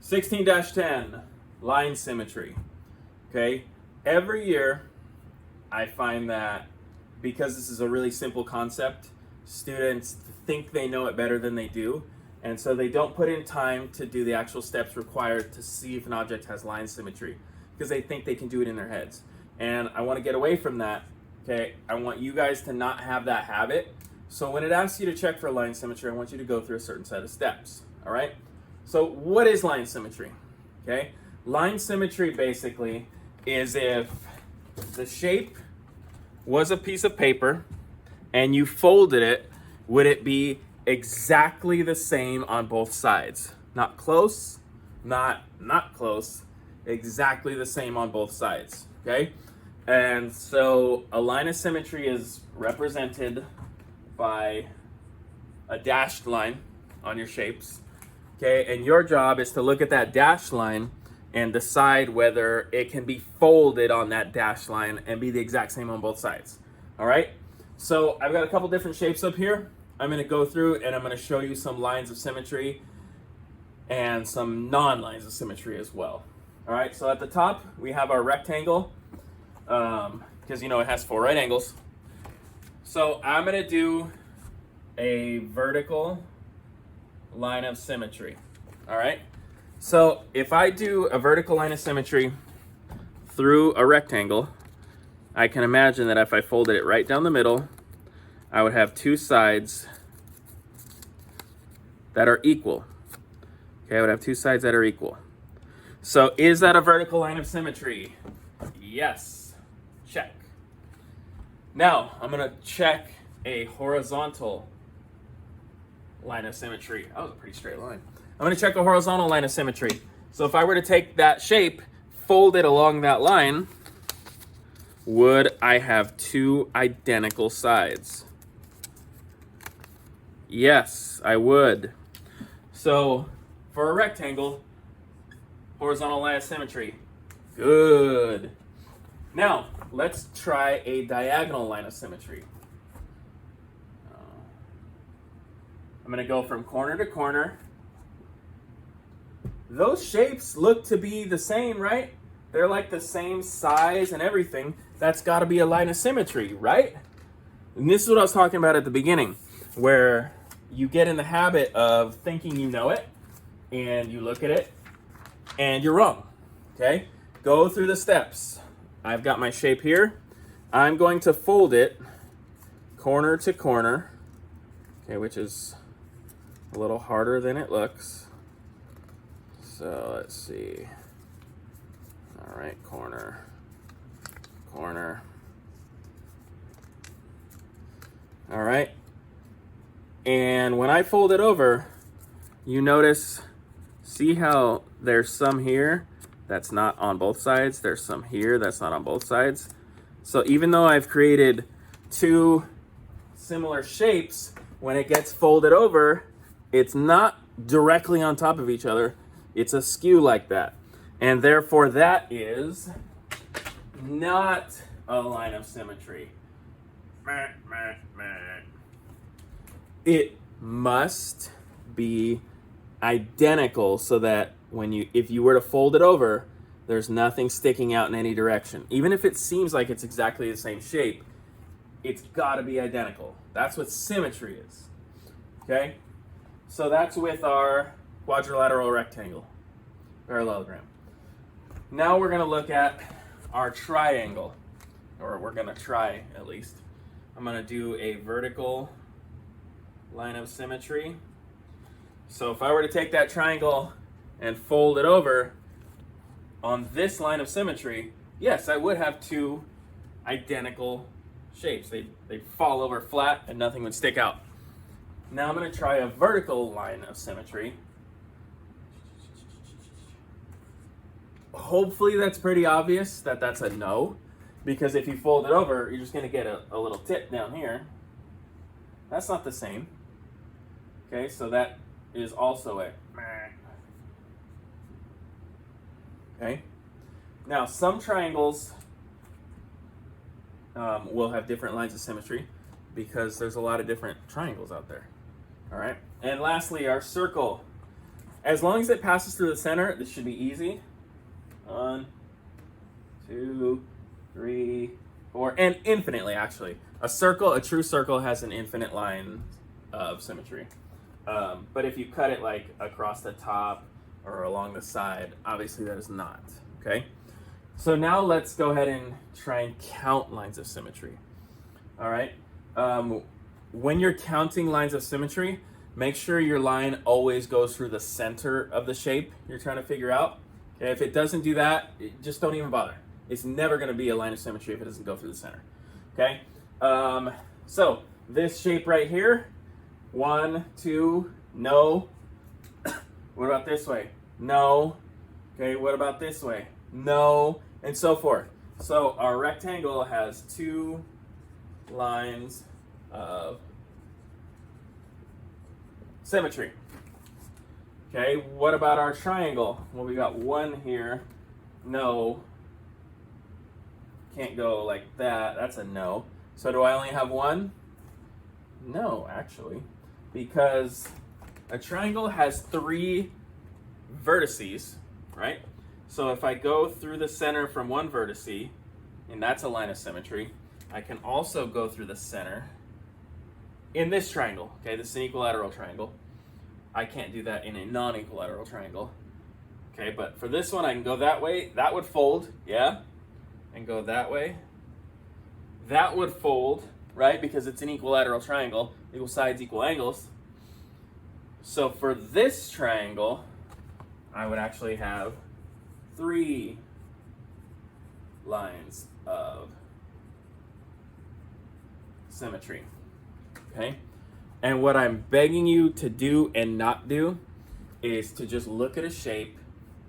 16-10, line symmetry. Okay, every year I find that because this is a really simple concept, students think they know it better than they do, and so they don't put in time to do the actual steps required to see if an object has line symmetry because they think they can do it in their heads. And I want to get away from that. Okay, I want you guys to not have that habit. So when it asks you to check for line symmetry, I want you to go through a certain set of steps. All right, so what is line symmetry? Okay, line symmetry basically is if the shape was a piece of paper and you folded it, would it be exactly the same on both sides? Not close, not close, exactly the same on both sides, okay? And so a line of symmetry is represented by a dashed line on your shapes, okay? And your job is to look at that dashed line and decide whether it can be folded on that dashed line and be the exact same on both sides. All right? So I've got a couple different shapes up here. I'm going to go through and I'm going to show you some lines of symmetry and some non-lines of symmetry as well. All right, so at the top we have our rectangle because you know it has 4 right angles. So I'm going to do a vertical line of symmetry. All right? So if I do a vertical line of symmetry through a rectangle, I can imagine that if I folded it right down the middle, I would have 2 sides that are equal. Okay, I would have 2 sides that are equal. So is that a vertical line of symmetry? Yes. Check. Now, I'm going to check a horizontal line of symmetry. That was a pretty straight line. I'm going to check a horizontal line of symmetry. So if I were to take that shape, fold it along that line, would I have 2 identical sides? Yes, I would. So for a rectangle, horizontal line of symmetry. Good. Now, let's try a diagonal line of symmetry. I'm going to go from corner to corner. Those shapes look to be the same, right? They're like the same size and everything. That's got to be a line of symmetry, right? And this is what I was talking about at the beginning, where you get in the habit of thinking you know it, and you look at it, and you're wrong, okay? Go through the steps. I've got my shape here. I'm going to fold it corner to corner, okay, which is a little harder than it looks. So let's see. All right, corner, corner. All right. And when I fold it over, you notice, see how there's some here that's not on both sides? There's some here that's not on both sides. So even though I've created 2 similar shapes, when it gets folded over, it's not directly on top of each other. It's askew like that. And therefore that is not a line of symmetry. It must be identical so that if you were to fold it over, there's nothing sticking out in any direction. Even if it seems like it's exactly the same shape, it's got to be identical. That's what symmetry is. Okay? So that's with our quadrilateral rectangle, parallelogram. Now we're going to look at our triangle, or we're going to try at least. I'm going to do a vertical line of symmetry. So if I were to take that triangle and fold it over on this line of symmetry, yes, I would have 2 identical shapes. They'd fall over flat and nothing would stick out. Now I'm going to try a vertical line of symmetry. Hopefully that's pretty obvious that that's a no, because if you fold it over, you're just going to get a little tip down here. That's not the same. Okay, so that is also a okay. Now some triangles will have different lines of symmetry because there's a lot of different triangles out there. All right, and lastly, our circle. As long as it passes through the center, this should be easy. 1, 2, 3, 4, and infinitely actually. A circle, a true circle has an infinite line of symmetry. But if you cut it like across the top or along the side, obviously that is not, okay? So now let's go ahead and try and count lines of symmetry, all right? When you're counting lines of symmetry, make sure your line always goes through the center of the shape you're trying to figure out. Okay, if it doesn't do that, just don't even bother. It's never gonna be a line of symmetry if it doesn't go through the center, okay? So this shape right here, 1, 2, no. What about this way? No. Okay, what about this way? No, and so forth. So our rectangle has 2 lines of symmetry. Okay, what about our triangle? Well, we got 1 here. No. Can't go like that. That's a no. So do I only have 1? No, actually. Because a triangle has 3 vertices, right? So if I go through the center from one vertice, and that's a line of symmetry, I can also go through the center in this triangle. Okay, this is an equilateral triangle. I can't do that in a non-equilateral triangle. Okay, but for this one, I can go that way. That would fold, yeah? And go that way. That would fold, right? Because it's an equilateral triangle. Equal sides, equal angles. So for this triangle, I would actually have 3 lines of symmetry, okay? And what I'm begging you to do and not do is to just look at a shape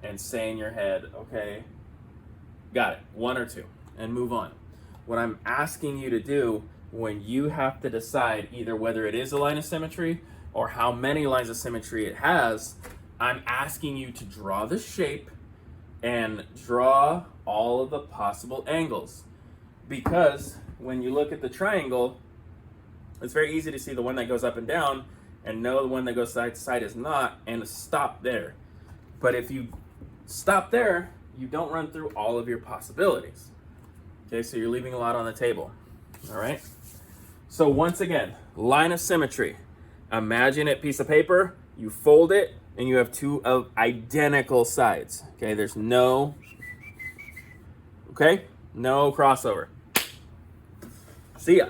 and say in your head, okay, got it, 1 or 2, and move on. What I'm asking you to do when you have to decide either whether it is a line of symmetry or how many lines of symmetry it has, I'm asking you to draw the shape and draw all of the possible angles. Because when you look at the triangle, it's very easy to see the one that goes up and down and know the one that goes side to side is not, and stop there. But if you stop there, you don't run through all of your possibilities. Okay, so you're leaving a lot on the table. All right? So once again, line of symmetry. Imagine a piece of paper, you fold it, and you have 2 of identical sides. Okay, there's no crossover. See ya.